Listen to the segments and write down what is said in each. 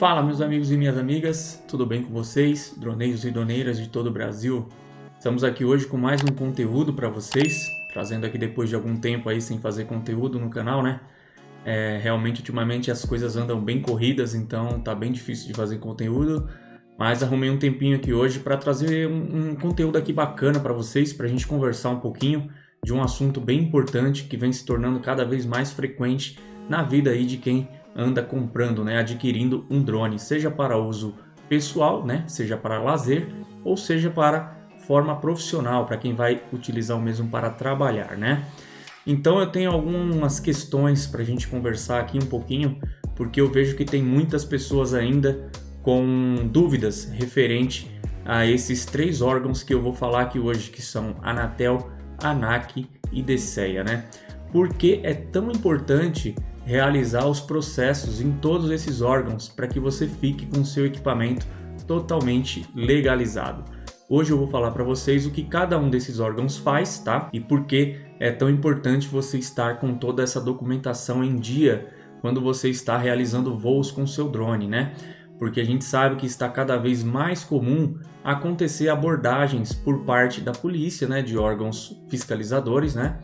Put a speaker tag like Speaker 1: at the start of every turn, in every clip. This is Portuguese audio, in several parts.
Speaker 1: Fala, meus amigos e minhas amigas, tudo bem com vocês? Droneiros e droneiras de todo o Brasil. Estamos aqui hoje com mais um conteúdo para vocês, trazendo aqui depois de algum tempo aí sem fazer conteúdo no canal, né? Realmente, ultimamente as coisas andam bem corridas, então tá bem difícil de fazer conteúdo, mas arrumei um tempinho aqui hoje para trazer um conteúdo aqui bacana para vocês, para a gente conversar um pouquinho de um assunto bem importante que vem se tornando cada vez mais frequente na vida aí de quem anda comprando, né, adquirindo um drone, seja para uso pessoal, né, seja para lazer ou seja para forma profissional, para quem vai utilizar o mesmo para trabalhar, né? Então eu tenho algumas questões para a gente conversar aqui um pouquinho, porque eu vejo que tem muitas pessoas ainda com dúvidas referente a esses três órgãos que eu vou falar aqui hoje, que são Anatel, ANAC e DCEA, né? Por que é tão importante realizar os processos em todos esses órgãos para que você fique com o seu equipamento totalmente legalizado? Hoje eu vou falar para vocês o que cada um desses órgãos faz, tá? E por que é tão importante você estar com toda essa documentação em dia quando você está realizando voos com seu drone, né? Porque a gente sabe que está cada vez mais comum acontecer abordagens por parte da polícia, né, de órgãos fiscalizadores, né?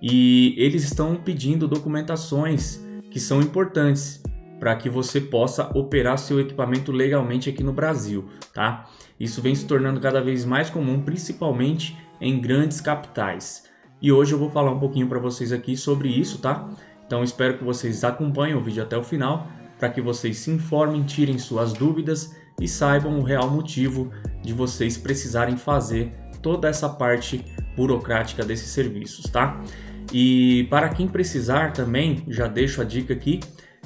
Speaker 1: E eles estão pedindo documentações que são importantes para que você possa operar seu equipamento legalmente aqui no Brasil, tá? Isso vem se tornando cada vez mais comum, principalmente em grandes capitais. E hoje eu vou falar um pouquinho para vocês aqui sobre isso, tá? Então espero que vocês acompanhem o vídeo até o final, para que vocês se informem, tirem suas dúvidas e saibam o real motivo de vocês precisarem fazer toda essa parte burocrática desses serviços, tá? E para quem precisar também, já deixo a dica aqui,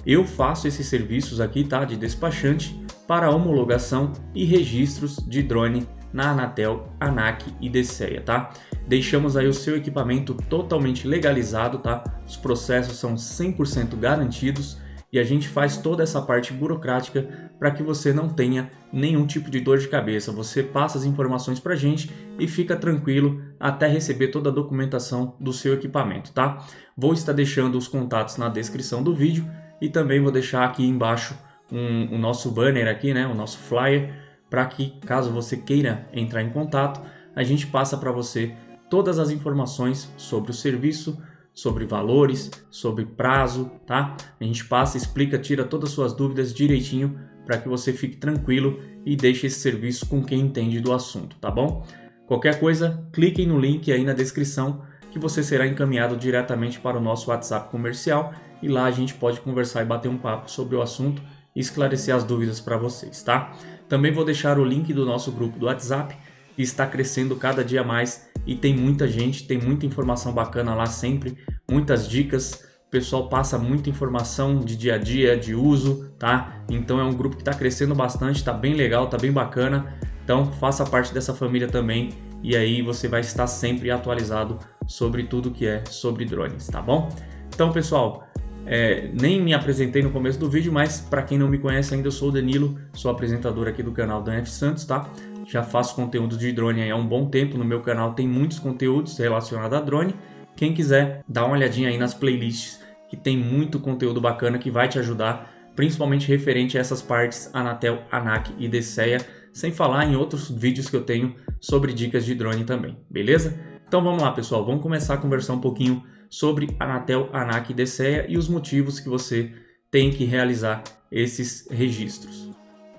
Speaker 1: eu faço esses serviços aqui, tá, de despachante para homologação e registros de drone na Anatel, ANAC e DCEA, tá? Deixamos aí o seu equipamento totalmente legalizado, tá? Os processos são 100% garantidos e a gente faz toda essa parte burocrática para que você não tenha nenhum tipo de dor de cabeça. Você passa as informações para a gente e fica tranquilo até receber toda a documentação do seu equipamento, tá? Vou estar deixando os contatos na descrição do vídeo e também vou deixar aqui embaixo o nosso banner aqui, né? O nosso flyer, para que caso você queira entrar em contato, a gente passa para você todas as informações sobre o serviço, sobre valores, sobre prazo, tá? A gente passa, explica, tira todas as suas dúvidas direitinho para que você fique tranquilo e deixe esse serviço com quem entende do assunto, tá bom? Qualquer coisa, cliquem no link aí na descrição que você será encaminhado diretamente para o nosso WhatsApp comercial e lá a gente pode conversar e bater um papo sobre o assunto e esclarecer as dúvidas para vocês, tá? Também vou deixar o link do nosso grupo do WhatsApp, que está crescendo cada dia mais e tem muita gente, tem muita informação bacana lá sempre, muitas dicas, o pessoal passa muita informação de dia a dia, de uso, tá? Então é um grupo que está crescendo bastante, tá bem legal, tá bem bacana, então faça parte dessa família também e aí você vai estar sempre atualizado sobre tudo que é sobre drones, tá bom? Então pessoal, nem me apresentei no começo do vídeo, mas para quem não me conhece ainda, eu sou o Danilo, sou apresentador aqui do canal Dan F Santos, tá? Já faço conteúdo de drone aí há um bom tempo, no meu canal tem muitos conteúdos relacionados a drone. Quem quiser, dá uma olhadinha aí nas playlists, que tem muito conteúdo bacana que vai te ajudar, principalmente referente a essas partes Anatel, ANAC e DCEA, sem falar em outros vídeos que eu tenho sobre dicas de drone também, beleza? Então vamos lá pessoal, vamos começar a conversar um pouquinho sobre Anatel, ANAC e DCEA e os motivos que você tem que realizar esses registros.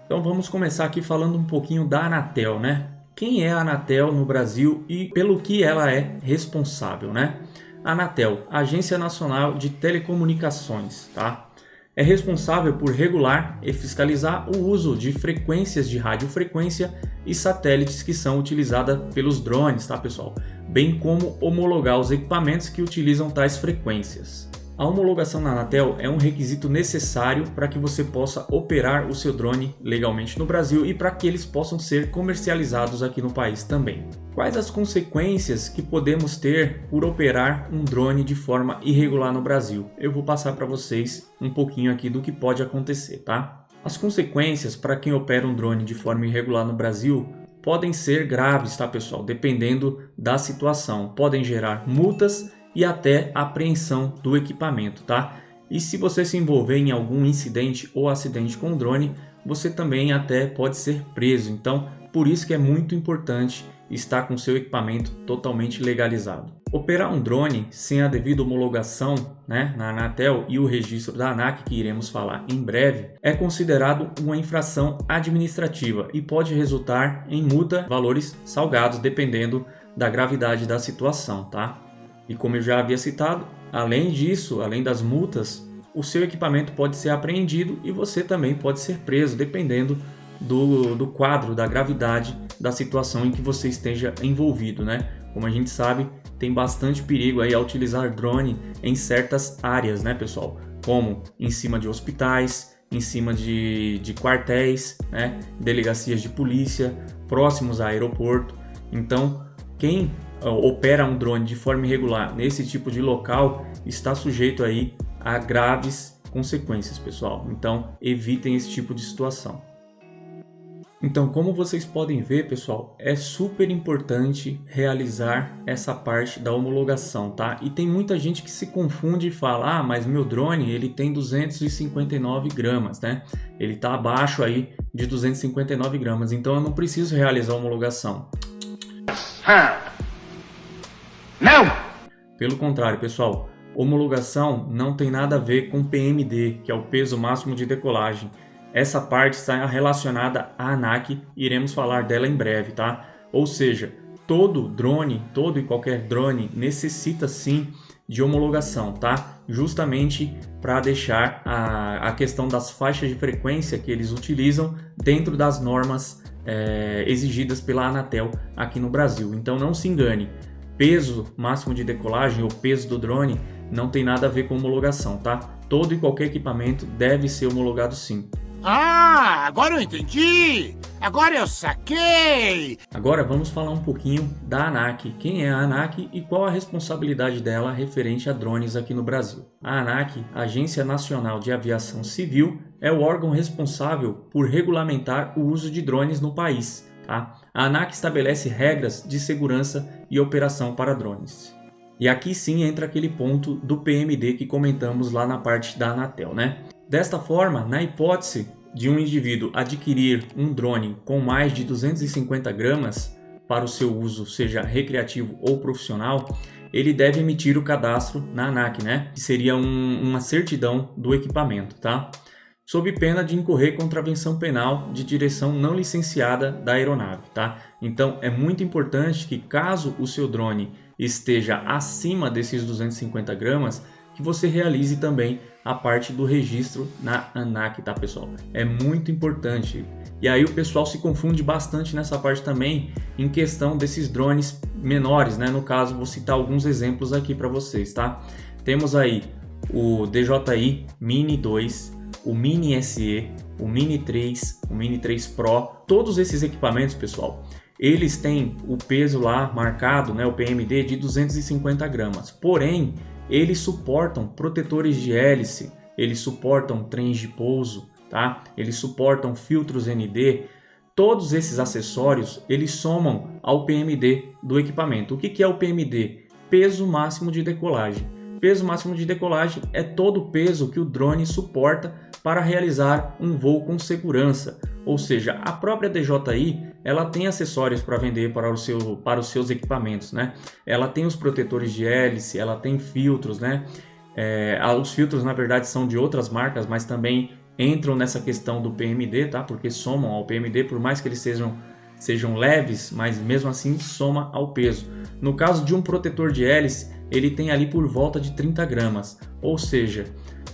Speaker 1: Então vamos começar aqui falando um pouquinho da Anatel, né? Quem é a Anatel no Brasil e pelo que ela é responsável, né? A Anatel, Agência Nacional de Telecomunicações, tá? É responsável por regular e fiscalizar o uso de frequências de radiofrequência e satélites que são utilizadas pelos drones, tá pessoal? Bem como homologar os equipamentos que utilizam tais frequências. A homologação na Anatel é um requisito necessário para que você possa operar o seu drone legalmente no Brasil e para que eles possam ser comercializados aqui no país também. Quais as consequências que podemos ter por operar um drone de forma irregular no Brasil? Eu vou passar para vocês um pouquinho aqui do que pode acontecer, tá? As consequências para quem opera um drone de forma irregular no Brasil podem ser graves, tá pessoal? Dependendo da situação. Podem gerar multas e até apreensão do equipamento, tá? E se você se envolver em algum incidente ou acidente com o drone, você também até pode ser preso. Então, por isso que é muito importante estar com seu equipamento totalmente legalizado. Operar um drone sem a devida homologação, né, na Anatel e o registro da ANAC, que iremos falar em breve, é considerado uma infração administrativa e pode resultar em multa, valores salgados, dependendo da gravidade da situação, tá? E como eu já havia citado, além disso, além das multas, o seu equipamento pode ser apreendido e você também pode ser preso, dependendo do quadro, da gravidade da situação em que você esteja envolvido, né? Como a gente sabe, tem bastante perigo aí ao utilizar drone em certas áreas, né, pessoal? Como em cima de hospitais, em cima de quartéis, né? Delegacias de polícia, próximos a aeroporto. Então, quem opera um drone de forma irregular nesse tipo de local está sujeito aí a graves consequências, pessoal. Então, evitem esse tipo de situação. Então, como vocês podem ver, pessoal, é super importante realizar essa parte da homologação, tá? E tem muita gente que se confunde e fala, ah, mas meu drone, ele tem 259 gramas, né? Ele tá abaixo aí de 259 gramas, então eu não preciso realizar a homologação. Não! Pelo contrário, pessoal, homologação não tem nada a ver com PMD, que é o peso máximo de decolagem. Essa parte está relacionada à ANAC e iremos falar dela em breve, tá? Ou seja, todo e qualquer drone necessita sim de homologação, tá? Justamente para deixar a questão das faixas de frequência que eles utilizam dentro das normas exigidas pela Anatel aqui no Brasil. Então não se engane, peso máximo de decolagem ou peso do drone não tem nada a ver com homologação, tá? Todo e qualquer equipamento deve ser homologado sim.
Speaker 2: Ah, agora eu entendi! Agora eu saquei!
Speaker 1: Agora vamos falar um pouquinho da ANAC. Quem é a ANAC e qual a responsabilidade dela referente a drones aqui no Brasil? A ANAC, Agência Nacional de Aviação Civil, é o órgão responsável por regulamentar o uso de drones no país, tá? A ANAC estabelece regras de segurança e operação para drones. E aqui sim entra aquele ponto do PMD que comentamos lá na parte da Anatel, né? Desta forma, na hipótese de um indivíduo adquirir um drone com mais de 250 gramas para o seu uso, seja recreativo ou profissional, ele deve emitir o cadastro na ANAC, né? Que seria uma certidão do equipamento, tá? Sob pena de incorrer contravenção penal de direção não licenciada da aeronave, tá? Então é muito importante que, caso o seu drone esteja acima desses 250 gramas, que você realize também a parte do registro na ANAC, tá, pessoal? É muito importante. E aí o pessoal se confunde bastante nessa parte também em questão desses drones menores, né? No caso, vou citar alguns exemplos aqui para vocês, tá? Temos aí o DJI Mini 2, o Mini SE, o Mini 3, o Mini 3 Pro. Todos esses equipamentos, pessoal, eles têm o peso lá marcado, né, o PMD, de 250 gramas. Porém, eles suportam protetores de hélice, eles suportam trens de pouso, tá? Eles suportam filtros ND. Todos esses acessórios, eles somam ao PMD do equipamento. O que é o PMD? Peso máximo de decolagem. Peso máximo de decolagem é todo o peso que o drone suporta para realizar um voo com segurança. Ou seja, a própria DJI, ela tem acessórios para vender para os seus equipamentos, né? Ela tem os protetores de hélice, ela tem filtros, né? Os filtros, na verdade, são de outras marcas, mas também entram nessa questão do PMD, tá? Porque somam ao PMD, por mais que eles sejam leves, mas mesmo assim soma ao peso. No caso de um protetor de hélice, ele tem ali por volta de 30 gramas, ou seja,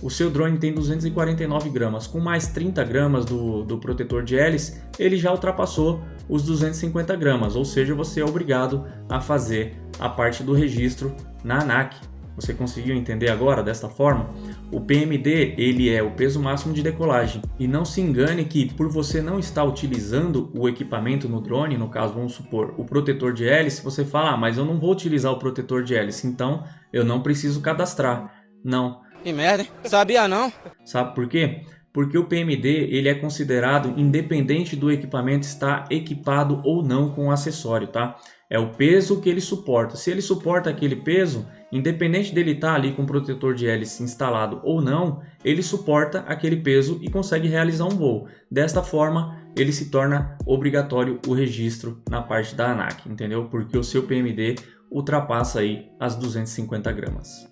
Speaker 1: o seu drone tem 249 gramas, com mais 30 gramas do protetor de hélice, ele já ultrapassou os 250 gramas, ou seja, você é obrigado a fazer a parte do registro na ANAC. Você conseguiu entender agora desta forma? O PMD, ele é o peso máximo de decolagem. E não se engane que por você não estar utilizando o equipamento no drone, no caso, vamos supor, o protetor de hélice, você fala, ah, mas eu não vou utilizar o protetor de hélice, então eu não preciso cadastrar. Não.
Speaker 3: Que merda, hein? Sabia não?
Speaker 1: Sabe por quê? Porque o PMD, ele é considerado independente do equipamento estar equipado ou não com o acessório, tá? É o peso que ele suporta. Se ele suporta aquele peso, independente dele estar ali com o protetor de hélice instalado ou não, ele suporta aquele peso e consegue realizar um voo. Desta forma, ele se torna obrigatório o registro na parte da ANAC, entendeu? Porque o seu PMD ultrapassa aí as 250 gramas.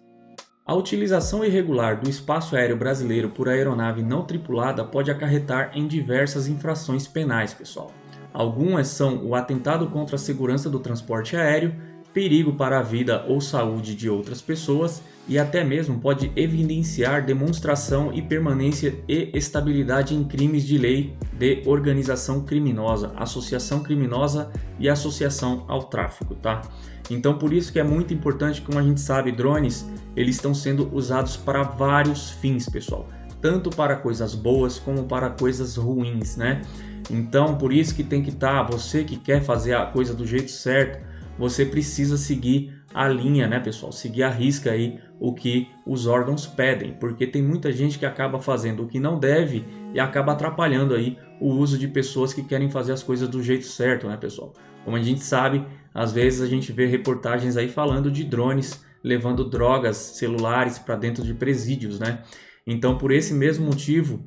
Speaker 1: A utilização irregular do espaço aéreo brasileiro por aeronave não tripulada pode acarretar em diversas infrações penais, pessoal. Algumas são o atentado contra a segurança do transporte aéreo, perigo para a vida ou saúde de outras pessoas e até mesmo pode evidenciar demonstração e permanência e estabilidade em crimes de lei de organização criminosa, associação criminosa e associação ao tráfico, tá? Então por isso que é muito importante, como a gente sabe, drones, eles estão sendo usados para vários fins, pessoal, tanto para coisas boas como para coisas ruins, né? Então por isso que tem que estar, você que quer fazer a coisa do jeito certo, você precisa seguir a linha, né, pessoal? Seguir à risca aí o que os órgãos pedem, porque tem muita gente que acaba fazendo o que não deve e acaba atrapalhando aí o uso de pessoas que querem fazer as coisas do jeito certo, né, pessoal? Como a gente sabe, às vezes a gente vê reportagens aí falando de drones levando drogas celulares para dentro de presídios, né? Então, por esse mesmo motivo,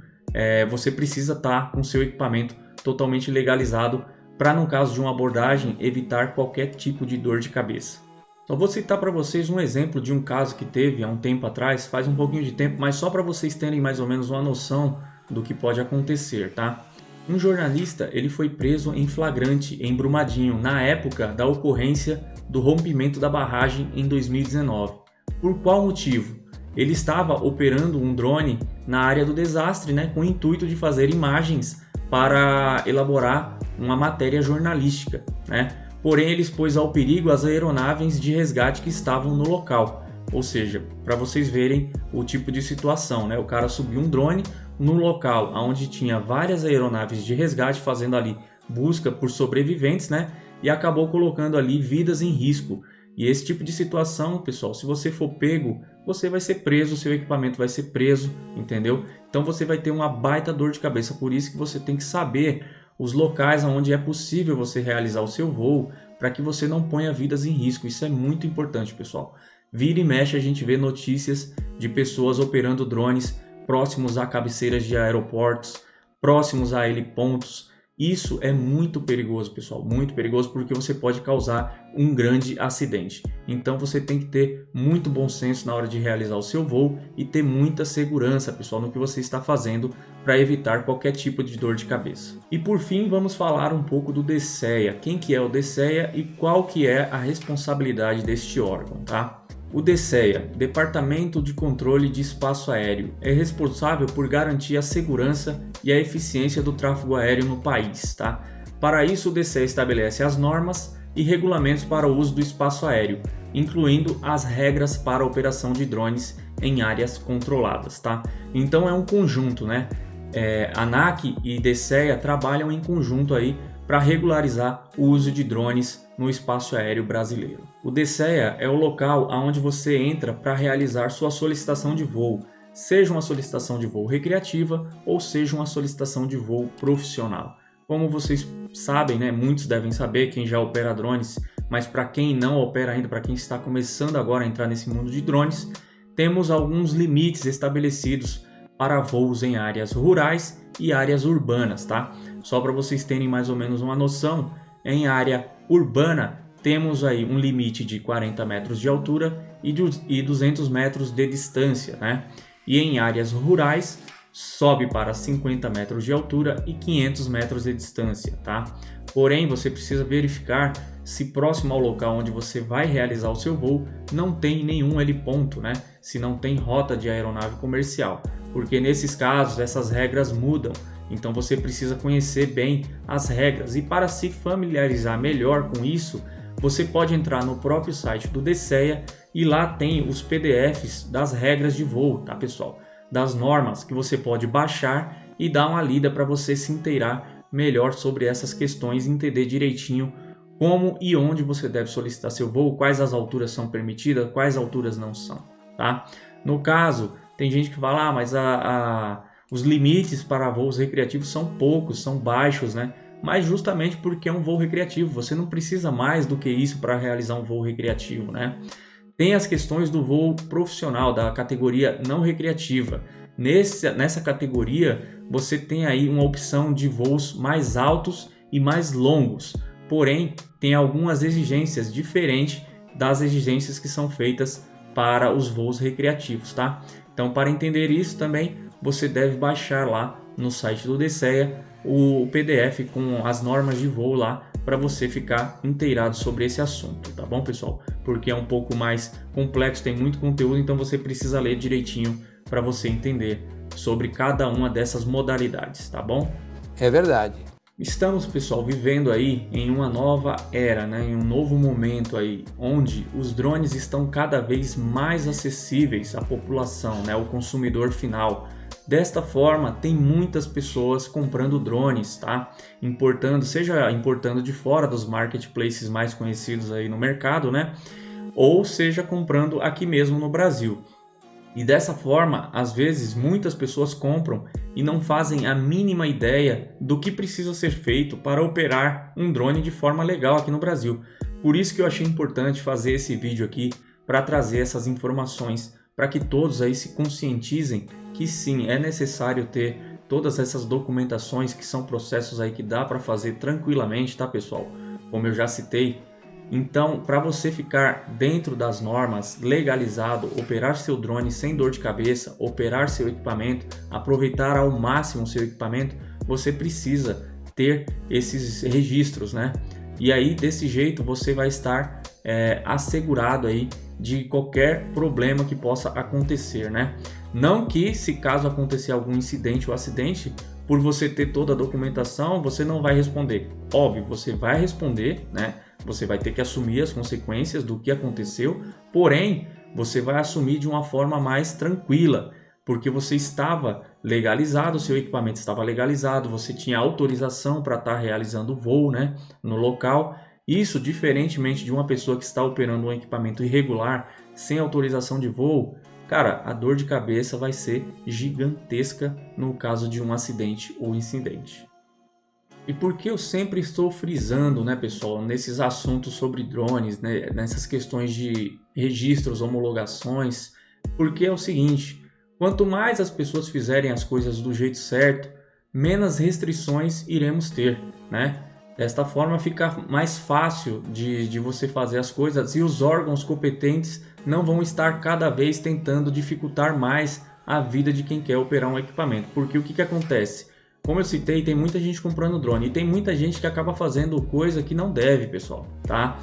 Speaker 1: você precisa estar com seu equipamento totalmente legalizado para, no caso de uma abordagem, evitar qualquer tipo de dor de cabeça. Só vou citar para vocês um exemplo de um caso que teve há um tempo atrás, faz um pouquinho de tempo, mas só para vocês terem mais ou menos uma noção do que pode acontecer, tá? Um jornalista, ele foi preso em flagrante em Brumadinho, na época da ocorrência do rompimento da barragem em 2019. Por qual motivo? Ele estava operando um drone na área do desastre, né, com o intuito de fazer imagens para elaborar uma matéria jornalística, né? Porém, ele expôs ao perigo as aeronaves de resgate que estavam no local. Ou seja, para vocês verem o tipo de situação, né? O cara subiu um drone no local onde tinha várias aeronaves de resgate fazendo ali busca por sobreviventes, né? E acabou colocando ali vidas em risco. E esse tipo de situação, pessoal, se você for pego, você vai ser preso, seu equipamento vai ser preso, entendeu? Então você vai ter uma baita dor de cabeça. Por isso que você tem que saber os locais onde é possível você realizar o seu voo para que você não ponha vidas em risco. Isso é muito importante, pessoal. Vira e mexe a gente vê notícias de pessoas operando drones próximos a cabeceiras de aeroportos, próximos a helipontos. Isso é muito perigoso, pessoal, muito perigoso, porque você pode causar um grande acidente. Então você tem que ter muito bom senso na hora de realizar o seu voo e ter muita segurança, pessoal, no que você está fazendo para evitar qualquer tipo de dor de cabeça. E por fim, vamos falar um pouco do DCEA. Quem que é o DCEA e qual que é a responsabilidade deste órgão, tá? O DCEA, Departamento de Controle de Espaço Aéreo, é responsável por garantir a segurança e a eficiência do tráfego aéreo no país, tá? Para isso, o DCEA estabelece as normas e regulamentos para o uso do espaço aéreo, incluindo as regras para a operação de drones em áreas controladas, tá? Então é um conjunto, né? ANAC e DCEA trabalham em conjunto aí para regularizar o uso de drones no espaço aéreo brasileiro. O DCEA é o local onde você entra para realizar sua solicitação de voo, seja uma solicitação de voo recreativa ou seja uma solicitação de voo profissional. Como vocês sabem, né, muitos devem saber, quem já opera drones, mas para quem não opera ainda, para quem está começando agora a entrar nesse mundo de drones, temos alguns limites estabelecidos para voos em áreas rurais e áreas urbanas, tá? Só para vocês terem mais ou menos uma noção, em área urbana temos aí um limite de 40 metros de altura e 200 metros de distância, né? E em áreas rurais sobe para 50 metros de altura e 500 metros de distância, tá? Porém, você precisa verificar se próximo ao local onde você vai realizar o seu voo não tem nenhum heliponto, né? Se não tem rota de aeronave comercial, porque nesses casos essas regras mudam. Então você precisa conhecer bem as regras e para se familiarizar melhor com isso, você pode entrar no próprio site do DCEA e lá tem os PDFs das regras de voo, tá, pessoal? Das normas que você pode baixar e dar uma lida para você se inteirar melhor sobre essas questões e entender direitinho como e onde você deve solicitar seu voo, quais as alturas são permitidas, quais alturas não são, tá? No caso, tem gente que fala, mas os limites para voos recreativos são poucos, são baixos, né? Mas justamente porque é um voo recreativo, você não precisa mais do que isso para realizar um voo recreativo, né? Tem as questões do voo profissional, da categoria não recreativa. Nessa categoria, você tem aí uma opção de voos mais altos e mais longos. Porém, tem algumas exigências diferentes das exigências que são feitas para os voos recreativos, tá? Então, para entender isso também, você deve baixar lá no site do DCEA o PDF com as normas de voo lá para você ficar inteirado sobre esse assunto, tá bom, pessoal? Porque é um pouco mais complexo, tem muito conteúdo, então você precisa ler direitinho para você entender sobre cada uma dessas modalidades, tá bom?
Speaker 4: É verdade.
Speaker 1: Estamos, pessoal, vivendo aí em uma nova era, né? Em um novo momento aí, onde os drones estão cada vez mais acessíveis à população, né? Ao consumidor final. Desta forma, tem muitas pessoas comprando drones, tá? Seja importando de fora dos marketplaces mais conhecidos aí no mercado, né? Ou seja, comprando aqui mesmo no Brasil. E dessa forma, às vezes, muitas pessoas compram e não fazem a mínima ideia do que precisa ser feito para operar um drone de forma legal aqui no Brasil. Por isso que eu achei importante fazer esse vídeo aqui para trazer essas informações, para que todos aí se conscientizem que sim, é necessário ter todas essas documentações, que são processos aí que dá para fazer tranquilamente, tá, pessoal? Como eu já citei. Então, para você ficar dentro das normas, legalizado, operar seu drone sem dor de cabeça, operar seu equipamento, aproveitar ao máximo o seu equipamento, você precisa ter esses registros, né? E aí, desse jeito, você vai estar assegurado aí de qualquer problema que possa acontecer, né? Não que, se caso acontecer algum incidente ou acidente, por você ter toda a documentação, você não vai responder. Óbvio, você vai responder, né? Você vai ter que assumir as consequências do que aconteceu, porém, você vai assumir de uma forma mais tranquila, porque você estava legalizado, o seu equipamento estava legalizado, você tinha autorização para estar realizando o voo, né, no local. Isso, diferentemente de uma pessoa que está operando um equipamento irregular, sem autorização de voo, cara, a dor de cabeça vai ser gigantesca no caso de um acidente ou incidente. E por que eu sempre estou frisando, né, pessoal, nesses assuntos sobre drones, né, nessas questões de registros, homologações? Porque é o seguinte, quanto mais as pessoas fizerem as coisas do jeito certo, menos restrições iremos ter, né? Desta forma fica mais fácil de você fazer as coisas e os órgãos competentes não vão estar cada vez tentando dificultar mais a vida de quem quer operar um equipamento. Porque o que acontece? Como eu citei, tem muita gente comprando drone e tem muita gente que acaba fazendo coisa que não deve, pessoal, tá?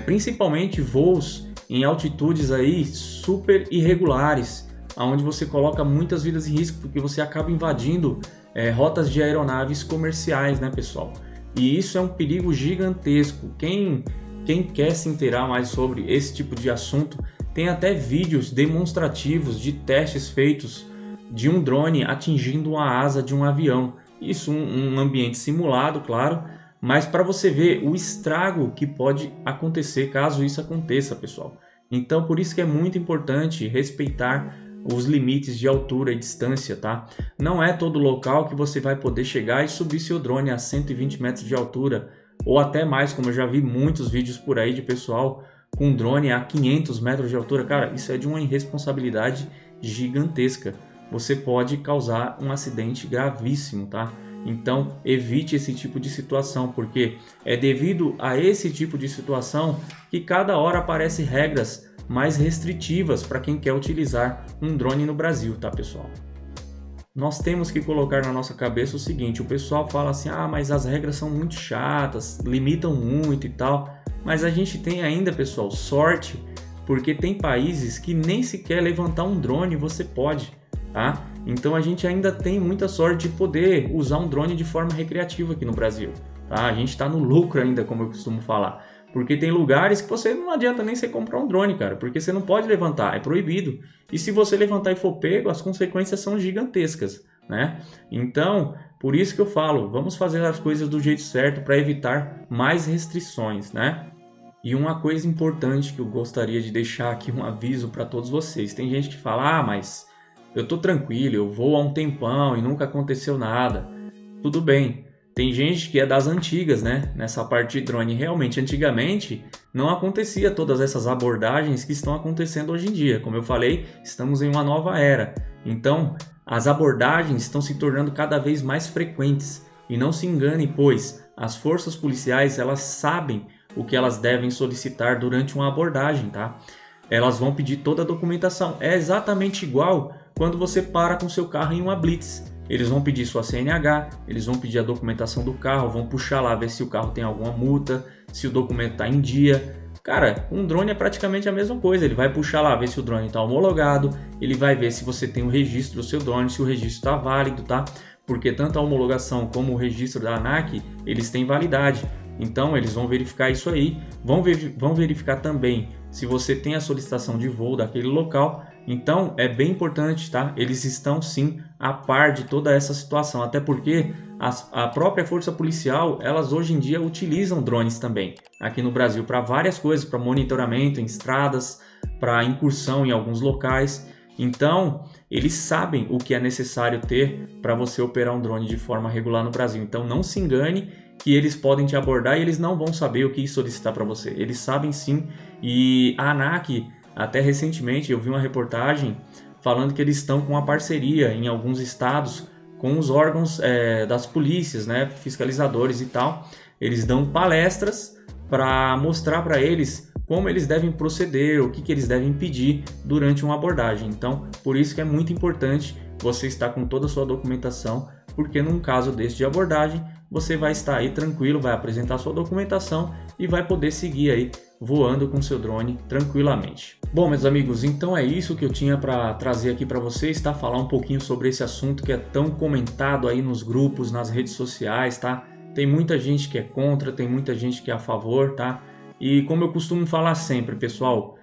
Speaker 1: Principalmente voos em altitudes aí super irregulares, onde você coloca muitas vidas em risco, porque você acaba invadindo rotas de aeronaves comerciais, né, pessoal? E isso é um perigo gigantesco. Quem quer se inteirar mais sobre esse tipo de assunto, tem até vídeos demonstrativos de testes feitos de um drone atingindo a asa de um avião. Isso um ambiente simulado, claro, mas para você ver o estrago que pode acontecer caso isso aconteça, pessoal. Então, por isso que é muito importante respeitar os limites de altura e distância, tá? Não é todo local que você vai poder chegar e subir seu drone a 120 metros de altura, ou até mais, como eu já vi muitos vídeos por aí de pessoal com drone a 500 metros de altura. Cara, isso é de uma irresponsabilidade gigantesca. Você pode causar um acidente gravíssimo, tá? Então, evite esse tipo de situação, porque é devido a esse tipo de situação que cada hora aparecem regras mais restritivas para quem quer utilizar um drone no Brasil, tá, pessoal? Nós temos que colocar na nossa cabeça o seguinte, o pessoal fala assim, mas as regras são muito chatas, limitam muito e tal, mas a gente tem ainda, pessoal, sorte, porque tem países que nem sequer levantar um drone você pode, tá? Então a gente ainda tem muita sorte de poder usar um drone de forma recreativa aqui no Brasil, tá? A gente está no lucro ainda, como eu costumo falar, porque tem lugares que você não adianta nem você comprar um drone, cara, porque você não pode levantar, é proibido. E se você levantar e for pego, as consequências são gigantescas, né? Então, por isso que eu falo, vamos fazer as coisas do jeito certo para evitar mais restrições, né? E uma coisa importante que eu gostaria de deixar aqui um aviso para todos vocês. Tem gente que fala, mas eu tô tranquilo, eu vou há um tempão e nunca aconteceu nada. Tudo bem. tem gente que é das antigas, né? Nessa parte de drone. Realmente, antigamente, não acontecia todas essas abordagens que estão acontecendo hoje em dia. Como eu falei, estamos em uma nova era. Então, as abordagens estão se tornando cada vez mais frequentes. E não se engane, pois as forças policiais, elas sabem o que elas devem solicitar durante uma abordagem, tá? Elas vão pedir toda a documentação. É exatamente igual quando você para com seu carro em uma blitz. Eles vão pedir sua CNH, eles vão pedir a documentação do carro, vão puxar lá, ver se o carro tem alguma multa, se o documento está em dia. Cara, um drone é praticamente a mesma coisa. Ele vai puxar lá, ver se o drone está homologado, ele vai ver se você tem o registro do seu drone, se o registro está válido, tá? Porque tanto a homologação como o registro da ANAC, eles têm validade. Então, eles vão verificar isso aí, vão verificar também se você tem a solicitação de voo daquele local. Então, é bem importante, tá? Eles estão sim a par de toda essa situação, até porque a própria força policial, elas hoje em dia utilizam drones também aqui no Brasil para várias coisas, para monitoramento em estradas, para incursão em alguns locais. Então, eles sabem o que é necessário ter para você operar um drone de forma regular no Brasil. Então, não se engane que eles podem te abordar e eles não vão saber o que solicitar para você. Eles sabem sim, e a ANAC, até recentemente, eu vi uma reportagem falando que eles estão com uma parceria em alguns estados com os órgãos das polícias, né, fiscalizadores e tal. Eles dão palestras para mostrar para eles como eles devem proceder, o que eles devem pedir durante uma abordagem. Então, por isso que é muito importante você estar com toda a sua documentação, porque num caso desse de abordagem, você vai estar aí tranquilo, vai apresentar sua documentação e vai poder seguir aí voando com seu drone tranquilamente. Bom, meus amigos, então é isso que eu tinha para trazer aqui para vocês, tá? Falar um pouquinho sobre esse assunto que é tão comentado aí nos grupos, nas redes sociais, tá? Tem muita gente que é contra, tem muita gente que é a favor, tá? E como eu costumo falar sempre, pessoal,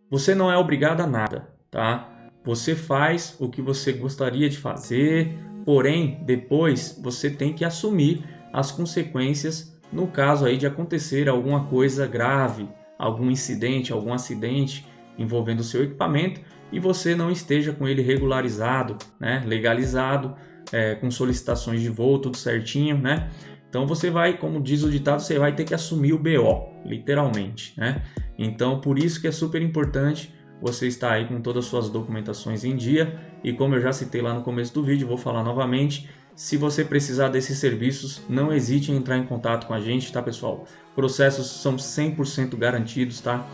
Speaker 1: você não é obrigado a nada, tá? Você faz o que você gostaria de fazer, porém, depois você tem que assumir as consequências no caso aí de acontecer alguma coisa grave, algum incidente, algum acidente envolvendo o seu equipamento e você não esteja com ele regularizado, né, legalizado, com solicitações de voo, tudo certinho, né? Então você vai, como diz o ditado, você vai ter que assumir o BO, literalmente, né? Então por isso que é super importante você estar aí com todas as suas documentações em dia e como eu já citei lá no começo do vídeo, vou falar novamente, se você precisar desses serviços, não hesite em entrar em contato com a gente, tá, pessoal? Processos são 100% garantidos, tá?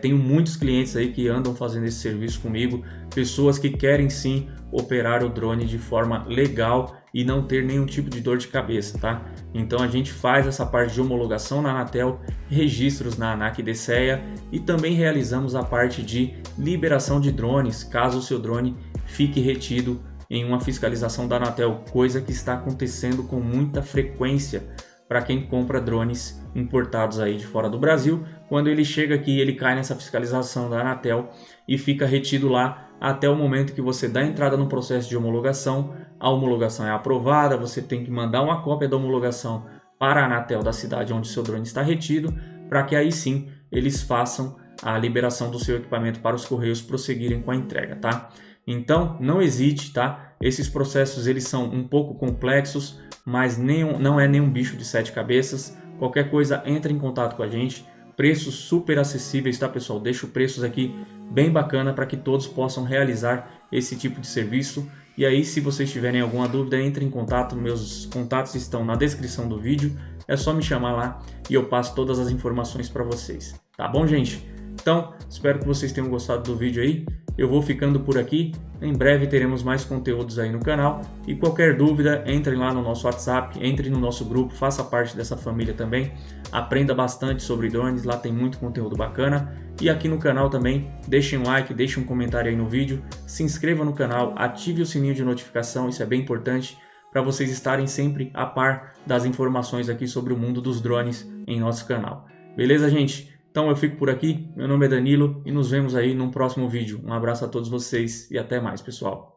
Speaker 1: Tenho muitos clientes aí que andam fazendo esse serviço comigo, pessoas que querem sim operar o drone de forma legal e não ter nenhum tipo de dor de cabeça, tá? Então a gente faz essa parte de homologação na Anatel, registros na ANAC e DSEA e também realizamos a parte de liberação de drones, caso o seu drone fique retido em uma fiscalização da Anatel, coisa que está acontecendo com muita frequência para quem compra drones importados aí de fora do Brasil. Quando ele chega aqui, ele cai nessa fiscalização da Anatel e fica retido lá até o momento que você dá entrada no processo de homologação. A homologação é aprovada, você tem que mandar uma cópia da homologação para a Anatel da cidade onde seu drone está retido, para que aí sim eles façam a liberação do seu equipamento para os correios prosseguirem com a entrega, tá? Então não hesite, tá? Esses processos eles são um pouco complexos, mas não é nenhum bicho de 7 cabeças. Qualquer coisa, entre em contato com a gente. Preços super acessíveis, tá, pessoal? Deixo preços aqui bem bacana para que todos possam realizar esse tipo de serviço. E aí, se vocês tiverem alguma dúvida, entre em contato. Meus contatos estão na descrição do vídeo. É só me chamar lá e eu passo todas as informações para vocês. Tá bom, gente? Então, espero que vocês tenham gostado do vídeo aí. Eu vou ficando por aqui. Em breve teremos mais conteúdos aí no canal. E qualquer dúvida, entre lá no nosso WhatsApp, entre no nosso grupo, faça parte dessa família também. Aprenda bastante sobre drones, lá tem muito conteúdo bacana. E aqui no canal também, deixem um like, deixem um comentário aí no vídeo. Se inscreva no canal, ative o sininho de notificação, isso é bem importante para vocês estarem sempre a par das informações aqui sobre o mundo dos drones em nosso canal. Beleza, gente? Então eu fico por aqui, meu nome é Danilo e nos vemos aí num próximo vídeo. Um abraço a todos vocês e até mais, pessoal.